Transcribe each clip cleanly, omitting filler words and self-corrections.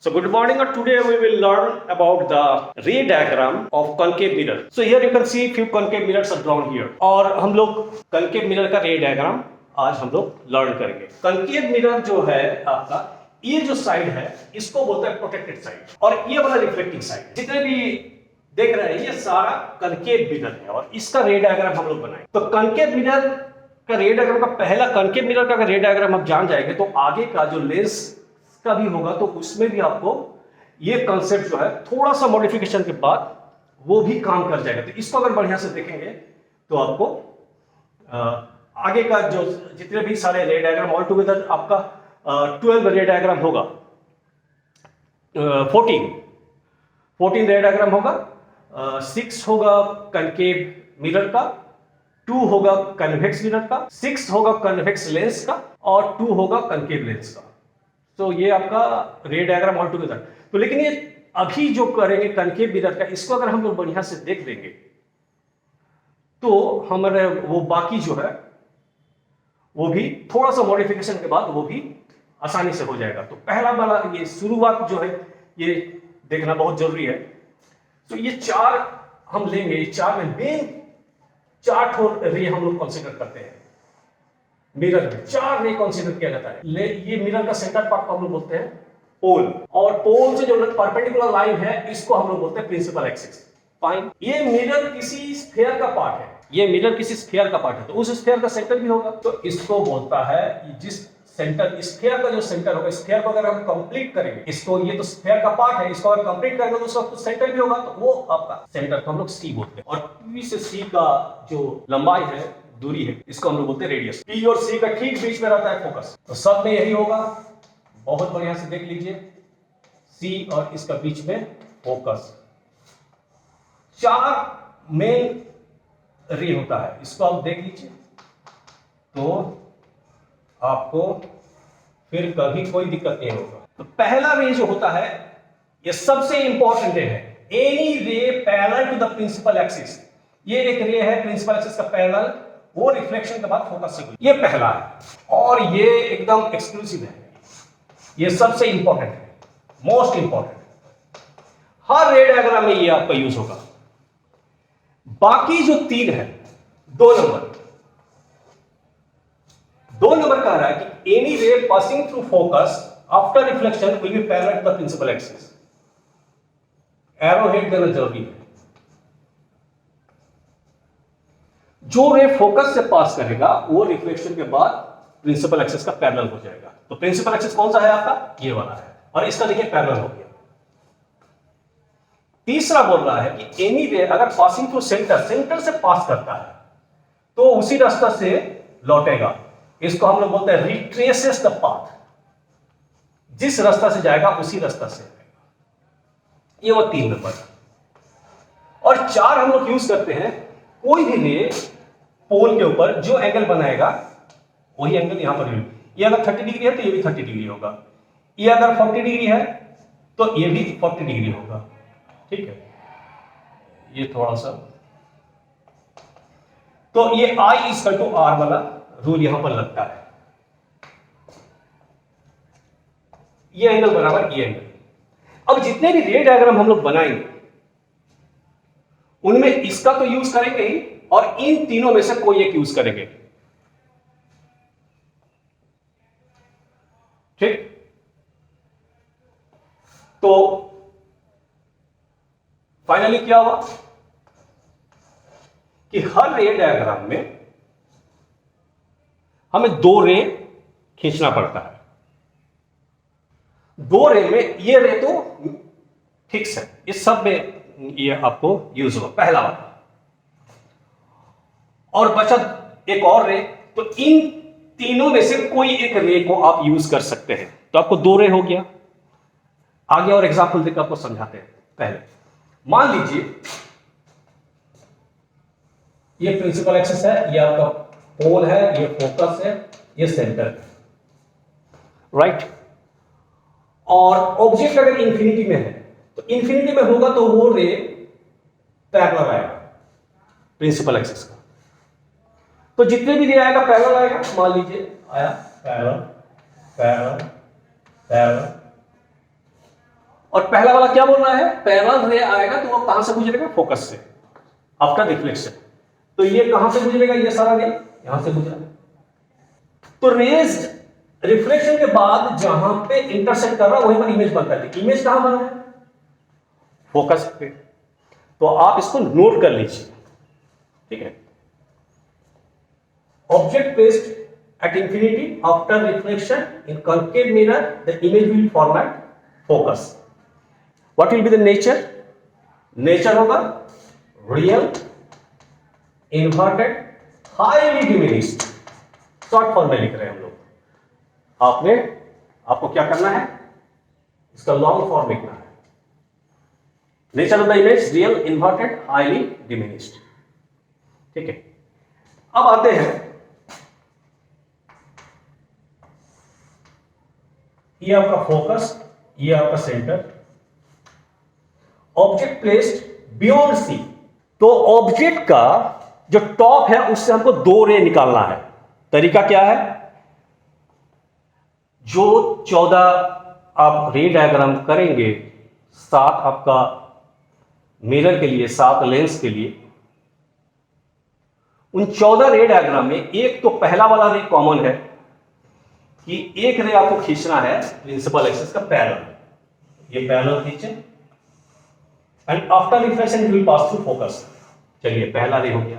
So good morning, and today we will learn about the ray diagram of concave mirror. So here you can see few concave mirrors are drawn here. और हम लोग concave mirror का ray diagram आज हम लोग learn करेंगे. concave mirror जो है आपका ये जो साइड है इसको बोलते हैं प्रोटेक्टेड साइड और ये वाला रिफ्लेक्टिंग साइड. जितने भी देख रहे हैं ये सारा concave mirror है और इसका रे डायग्राम हम लोग बनाएंगे. तो concave mirror का रे डायग्राम का पहला concave mirror का रे डायग्राम आप जान जाएंगे तो आगे का जो लेंस का भी होगा तो उसमें भी आपको ये कंसेप्ट जो है थोड़ा सा मॉडिफिकेशन के बाद वो भी काम कर जाएगा. तो इसको अगर बढ़िया से देखेंगे तो आपको आगे का जो जितने भी सारे रे डायग्राम ऑल टुगेदर आपका 12 रे डायग्राम होगा. 14 रे डायग्राम होगा. 6 होगा कनकेव मिरर का, 2 होगा कन्वेक्स मिरर का, 6 होगा कन्वेक्स लेंस का और 2 होगा कनकेव लेंस का. तो ये आपका रे डायग्राम ऑल टुगेदर. तो लेकिन ये अभी जो करेंगे कनकेव मिरर का इसको अगर हम लोग बढ़िया से देख लेंगे तो हमारे वो बाकी जो है वो भी थोड़ा सा मॉडिफिकेशन के बाद वो भी आसानी से हो जाएगा. तो पहला वाला ये शुरुआत जो है ये देखना बहुत जरूरी है. तो ये चार हम लेंगे, चार में मेन 4 ठोर रे हम लोग कंसीडर करते हैं. मिरर में 4 रे कंसीडर किया जाता है. ये मिरर का सेंटर पार्ट को हम लोग बोलते हैं पोल और पोल से जो परपेंडिकुलर लाइन है इसको हम लोग बोलते हैं प्रिंसिपल एक्सिस. फाइन. ये मिरर किसी स्फीयर का पार्ट है. ये मिरर किसी स्फीयर का पार्ट है तो उस स्फीयर का सेंटर भी होगा. तो इसको बोलता है जिस सेंटर स्फीयर का जो सेंटर होगा, स्फीयर को अगर हम कंप्लीट करेंगे इसको, ये तो स्फीयर का पार्ट है, इसको अगर कंप्लीट करेंगे तो उसका सेंटर भी होगा तो वो आपका सेंटर को हम लोग सी बोलते हैं. और पी से सी का जो लंबाई है, दूरी है, इसको हम लोग बोलते हैं रेडियस. पी और सी का ठीक बीच में रहता है फोकस. तो सब में यही होगा. बहुत बढ़िया से देख लीजिए, सी और इसका बीच में फोकस. 4 मेन रे होता है. इसको आप देख लीजिए तो आपको फिर कभी कोई दिक्कत नहीं होगा. तो पहला रे जो होता है ये सबसे इंपॉर्टेंट रे है. Any ray parallel to the principal axis. ये एक रे है प्रिंसिपल एक्सिस का पैरेलल, वो रिफ्लेक्शन के बाद फोकस से. ये पहला है और ये एकदम एक्सक्लूसिव है. ये सबसे इंपॉर्टेंट है, मोस्ट इंपॉर्टेंट. हर रे डायग्राम में ये आपका यूज होगा. बाकी जो 3 है, 2 नंबर कह रहा है कि any ray passing through focus after reflection will be parallel to the principal axis. Arrow head देना जरूरी है. जो रे फोकस से पास करेगा वो रिफ्लेक्शन के बाद प्रिंसिपल एक्सिस का पैरेलल हो जाएगा. तो प्रिंसिपल एक्सिस कौन सा है आपका? ये वाला है और इसका देखिए पैरेलल हो गया. तीसरा बोल रहा है कि एनी रे अगर पासिंग थ्रू सेंटर से पास करता है तो उसी रास्ता से लौटेगा. इसको हम लोग बोलते हैं रिट्रेसेस द पाथ. जिस रास्ता से जाएगा उसी रास्ता से आएगा. ये वो 3 नंबर. और 4 हम लोग यूज करते हैं. कोई भी रे पोल के ऊपर जो एंगल बनाएगा वही एंगल यहां पर भी. ये अगर 30 डिग्री है तो ये भी 30 डिग्री होगा. ये अगर 40 डिग्री है तो ये भी 40 डिग्री होगा. ठीक है. ये थोड़ा सा तो ये I इक्वल टू R वाला रूल यहां पर लगता है. ये एंगल बराबर ये एंगल. अब जितने भी रे डायग्राम हम लोग बनाएंगे उनमें इसका तो यूज करेंगे ही और इन तीनों में से कोई एक यूज करेंगे. ठीक. तो फाइनली क्या हुआ कि हर रे डायग्राम में हमें 2 रे खींचना पड़ता है. 2 रे में ये रे तो फिक्स है, इस सब में ये आपको यूज होगा पहला वाला. और बचा एक और रे. तो इन तीनों में से कोई एक रे को आप यूज कर सकते हैं. तो आपको 2 रे हो गया. आगे और एग्जांपल देकर आपको समझाते हैं. पहले मान लीजिए ये प्रिंसिपल एक्सिस है, ये आपका पोल है, ये फोकस है, ये सेंटर है. राइट. और ऑब्जेक्ट अगर इंफिनिटी में है तो इंफिनिटी में होगा तो वो रे पैरेलल आएगा प्रिंसिपल एक्सिस का. तो जितने भी रे आएगा पैरेलल आएगा. मान लीजिए आया पैरेलल पैरेलल पैरेलल और पहला वाला क्या बोल रहा है, पैरेलल रे आएगा तो वो कहां से गुजरेगा, फोकस से, आफ्टर रिफ्लेक्शन। तो ये कहां से गुजरेगा, ये सारा रे यहां से गुजरा। तो रेज रिफ्लेक्शन के बाद जहां पे इंटरसेक्ट कर रहा है वहीं पर इमेज बनता है। इमेज कहां बना है, फोकस पे। तो आप इसको नोट कर लीजिए, ठीक है। Object placed at infinity after reflection in concave mirror, the image will format focus. What will be the nature? Nature होगा real, inverted, highly diminished. Short form में लिख रहे हैं हम लोग। आपको क्या करना है, इसका लॉन्ग फॉर्म लिखना है। Nature of the image real, inverted, highly diminished, ठीक है। अब आते हैं, ये आपका फोकस, ये आपका centre. Object placed beyond C, तो ऑब्जेक्ट का जो टॉप है उससे हमको 2 रे निकालना है। तरीका क्या है, जो 14 आप रे डायग्राम करेंगे, 7 आपका मिरर के लिए, 7 लेंस के लिए, उन 14 रे डायग्राम में एक तो पहला वाला रे कॉमन है कि एक रे आपको खींचना है प्रिंसिपल एक्सिस का पैरेलल, ये पैरेलल खींचे and after reflection it will pass through focus. चलिए पहला रे हो गया।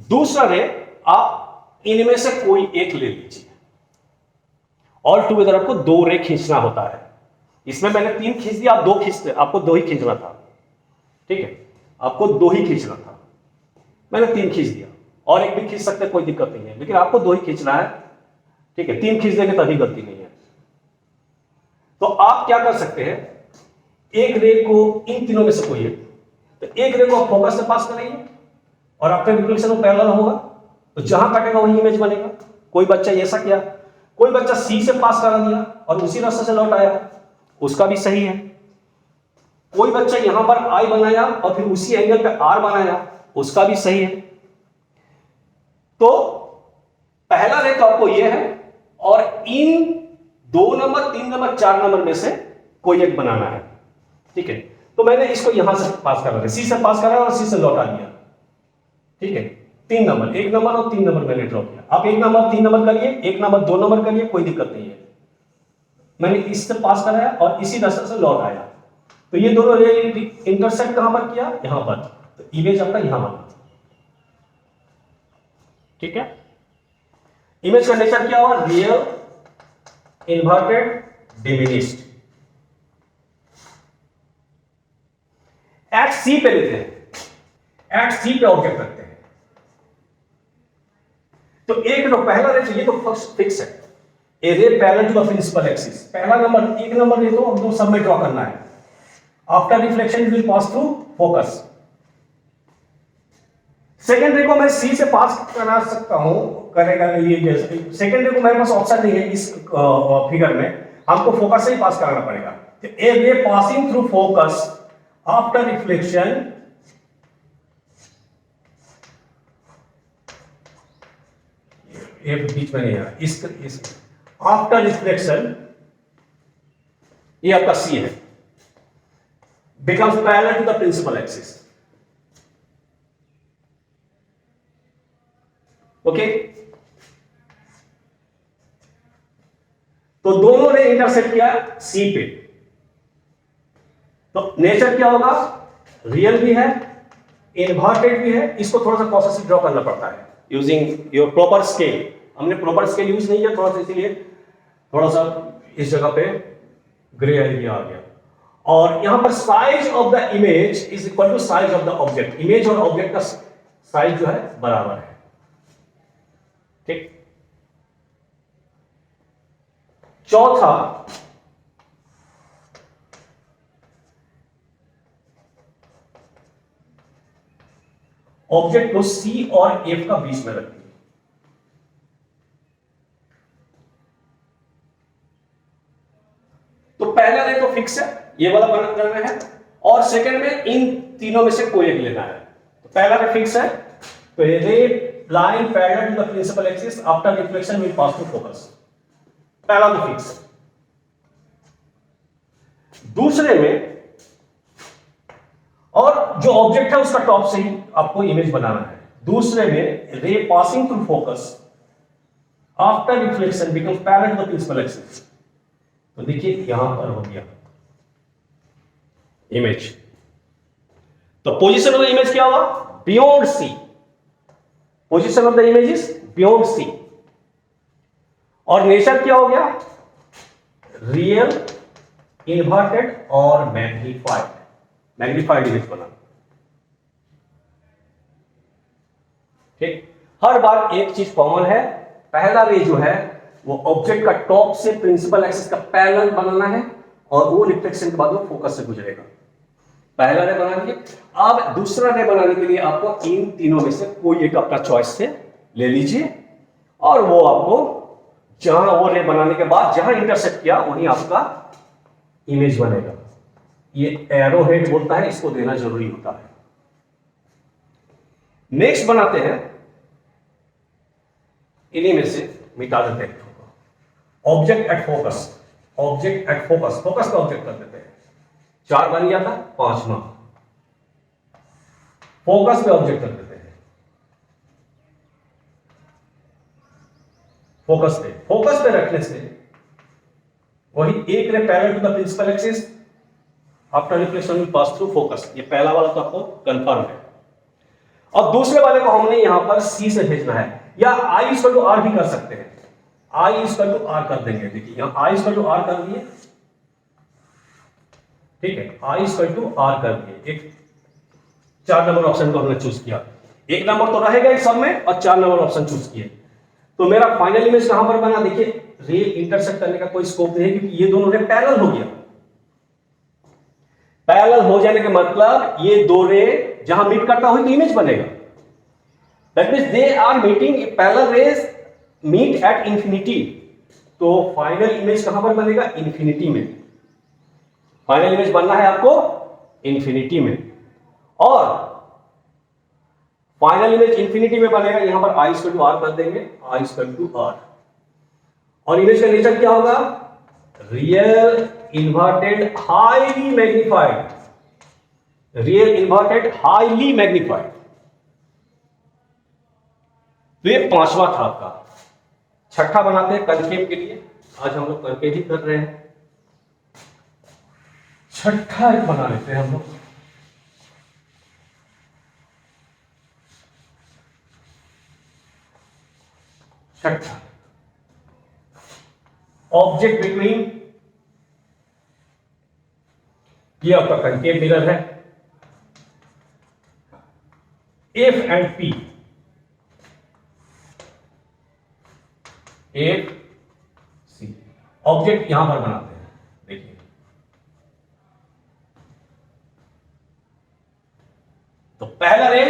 दूसरा रे आप इनमें से कोई एक ले लीजिए, ऑल टुगेदर आपको 2 रे खींचना होता है। इसमें मैंने 3 खींच दिया, आप 2 खींचते, आपको 2 ही खींचना था, ठीक है, आपको 2 ही खींचना था, मैंने 3 खींच दिया, और एक भी खींच सकते, कोई दिक्कत नहीं है, लेकिन आपको 2 ही खींचना है, ठीक है। 3 खींच देंगे तभी गलती नहीं है। तो आप क्या कर सकते हैं, एक रे को इन तीनों में से कोई एक, तो एक रे को आप फोकस से पास करेंगे और आफ्टर रिफ्लेक्शन वो पैरेलल होगा, तो जहां कटेगा वही इमेज बनेगा। कोई बच्चा ऐसा किया, कोई बच्चा सी से पास करा दिया और उसी रास्ते से लौट आया, उसका भी सही है। कोई बच्चा यहां पर आई बनाया और फिर उसी एंगल पे आर बनाया, उसका भी सही है। तो पहला रे तो आपको यह है, और इन 2 नंबर, 3 नंबर, 4 नंबर में से कोई एक बनाना है, ठीक है। तो मैंने इसको यहां से पास कर रहा है, सी से पास करा और सी से लौटा दिया, ठीक है। 3 नंबर, 1 नंबर और 3 नंबर मैंने ड्रॉ किया। आप 1 नंबर 3 नंबर करिए, 1 नंबर 2 नंबर करिए, कोई दिक्कत नहीं है। मैंने इससे पास कराया और इसी रास्ते से लौट आया, तो ये दोनों रे इंटरसेक्ट कहां पर किया, यहां पर, तो इमेज आपका यहां बना, ठीक है। इमेज का नेचर क्या हुआ, रियल, इन्वर्टेड, डिमिनिश्ड। एट सी पे लेते हैं, एट सी पे ऑब्जेक्ट रखते हैं, तो एक रो पहला रे, ये तो फिक्स है, a ray parallel to the principal axis. पहला नंबर, 1 नंबर रे तो अब सब में ड्रॉ करना है। After reflection it will pass through focus. Second ray को मैं सी से पास करा सकता हूं, करेगा ये जैसे, सेकेंड रे को मेरे पास ऑप्शन नहीं है इस फिगर में, हमको फोकस से ही पास कराना पड़ेगा। A ray passing through focus after reflection ये बीच में नहीं है, इस आफ्टर रिफ्लेक्शन, ये आपका सी है, becomes parallel to the principal axis, okay. तो दोनों ने इंटरसेक्ट किया सी पे, तो नेचर क्या होगा, रियल भी है, इन्वर्टेड भी है। इसको थोड़ा सा प्रोसेस से ड्रॉ करना पड़ता है यूजिंग योर प्रॉपर स्केल। हमने प्रॉपर स्केल यूज नहीं किया थोड़ा सा, इसीलिए थोड़ा सा इस जगह पे ग्रे एरिया आ गया। और यहां पर size of the image is equal to size of the object. Image और ऑब्जेक्ट का साइज जो है बराबर है, ठीक। चौथा, ऑब्जेक्ट को सी और एफ का बीच में रखिए। तो पहला रे तो फिक्स है, ये वाला बना करना है, और सेकंड में इन तीनों में से कोई एक लेना है। तो पहला रे फिक्स है, तो ये ray line parallel to the principal axis after reflection will pass through focus, पहला तो फिक्स है। दूसरे में, और जो ऑब्जेक्ट है उसका टॉप से ही आपको इमेज बनाना है। दूसरे में ray passing through focus after reflection become parallel to the principal axis. तो देखिए यहां पर हो गया इमेज। तो पोजीशन ऑफ द इमेज क्या हुआ? Beyond C. Position of the image is beyond C. और नेचर क्या हो गया? रियल, इन्वर्टेड और मैग्नीफाइड। मैग्नीफाइड इमेज बना। ठीक, हर बार एक चीज कॉमन है, पहला रे जो है वो ऑब्जेक्ट का टॉप से प्रिंसिपल एक्सिस का पैरेलल बनाना है और वो रिफ्लेक्शन के बाद वो फोकस से गुजरेगा। पहला रे बनाने के, अब दूसरा रे बनाने के लिए आपको इन तीनों में से कोई एक अपना चॉइस से ले लीजिए और वो आपको जहां वो रे बनाने के बाद जहां इंटरसेक्ट किया वहीं आपका इमेज बनेगा। ये एरो हेड बोलता है, इसको देना जरूरी होता है। नेक्स्ट बनाते हैं, इन्हीं में से मिटा देते हैं object at focus. Object at focus, focus का ऑब्जेक्ट कर देते हैं। 4 बन गया था, 5वां फोकस पे ऑब्जेक्ट कर देते हैं। फोकस पे रखने से वही एक ray parallel to the principal axis after reflection will pass through focus. ये पहला वाला तो आपको कंफर्म है। और दूसरे वाले को हमने यहां पर सी से भेजना है, या आई इक्वल टू आर भी कर सकते हैं। आई इक्वल टू आर कर देंगे। देखिए यहां आई इक्वल टू आर कर दिए, ठीक है, आई इक्वल टू आर कर दिए। एक 4 नंबर ऑप्शन को हमने चूज किया। 1 नंबर तो रहेगा एक सब में और 4 नंबर ऑप्शन चूज किए। तो मेरा फाइनल इमेज कहां पर बना? देखिए रे इंटरसेक्ट करने का कोई स्कोप नहीं है क्योंकि ये दोनों रे पैरेलल हो गया। पैरेलल हो जाने का मतलब ये दो रे जहां मीट करता हो तो इमेज बनेगा। That means they are meeting, parallel rays meet at infinity. तो फाइनल इमेज कहां पर बनेगा? इंफिनिटी में। फाइनल इमेज बनना है आपको इंफिनिटी में, और फाइनल इमेज इंफिनिटी में बनेगा। यहां पर आई इक्वल टू आर कर देंगे, आई इक्वल टू आर। और इमेज का नेचर क्या होगा? Real, inverted, highly magnified. Real, inverted, highly magnified. तो ये 5वां था आपका। छठा बनाते हैं कनकेव के लिए। आज हम लोग कनकेव ही कर रहे हैं। छठा एक बना लेते हैं हम लोग। छठा, ऑब्जेक्ट बिटवीन, ये आपका कनकेव मिरर है, F and P. F C object यहां पर बनाते हैं। देखिए तो पहला रे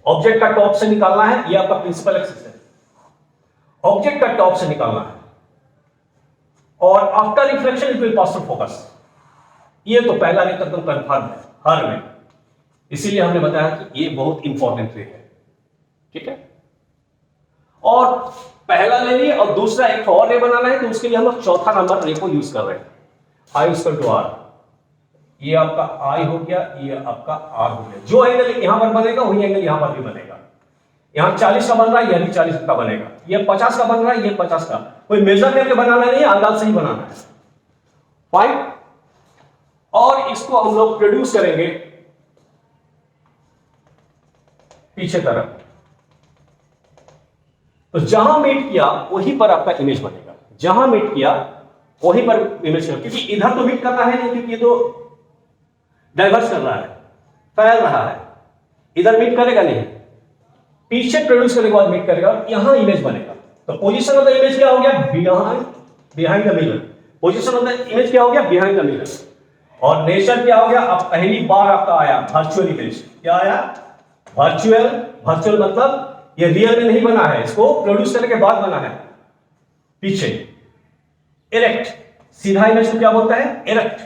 ऑब्जेक्ट का टॉप से निकालना है, ये आपका प्रिंसिपल एक्सिस है। ऑब्जेक्ट का टॉप से निकालना है और after reflection it will pass through focus. ये तो पहला रे एकदम कंफर्म है हर में, इसीलिए हमने बताया कि ये बहुत इंपॉर्टेंट रे है। ठीक है, और पहला ले लिए और दूसरा एक और रे बनाना है, तो उसके लिए हम लोग चौथा नंबर रे को यूज कर रहे हैं, आई इक्वल टू आर। ये आपका आई हो गया, ये आपका आर हो गया। जो एंगल यहां पर बनेगा वही एंगल यहां पर भी बनेगा। यहां 40 का बन रहा है, यह भी 40 का बनेगा। ये 50 का बन रहा है, ये 50 का। कोई मेजर करके बनाना नहीं है, अंदाज से ही बनाना है। फाइन। और इसको हम लोग प्रोड्यूस करेंगे पीछे तरफ। तो जहां मीट किया वहीं पर आपका इमेज बनेगा। जहां मीट किया वहीं पर इमेज बनेगा, क्योंकि इधर तो मीट करना है नहीं, क्योंकि ये तो डाइवर्स कर रहा है, फैल रहा है। इधर मीट करेगा नहीं, पीछे प्रोड्यूस करने के बाद मीट करेगा, यहां इमेज बनेगा। तो पोजीशन ऑफ द इमेज क्या हो गया? Behind the mirror. Position of the image क्या हो गया? Behind the mirror. और नेचर क्या हो गया? अब पहली बार आपका आया वर्चुअल इमेज। क्या आया? वर्चुअल। वर्चुअल मतलब ये रियल में नहीं बना है, इसको प्रोड्यूस करने के बाद बना है। पीछे इरेक्ट, सीधा इमेज को क्या बोलता है? इरेक्ट।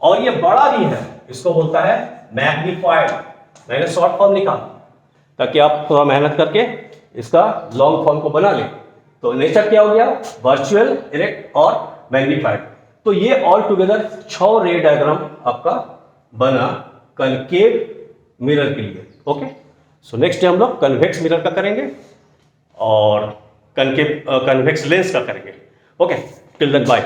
और ये बड़ा भी है, इसको बोलता है मैग्नीफाइड। मैंने शॉर्ट फॉर्म लिखा ताकि आप थोड़ा मेहनत करके इसका लॉन्ग फॉर्म को बना ले। तो नेचर क्या हो गया? वर्चुअल, इरेक्ट और मैग्नीफाइड। तो ये ऑल टुगेदर 6 रे डायग्राम आपका बना कनकेव मिरर के लिए। ओके, सो नेक्स्ट डे हम लोग कन्वेक्स मिरर का करेंगे और कनवेक्स लेंस का करेंगे। Okay, till then bye.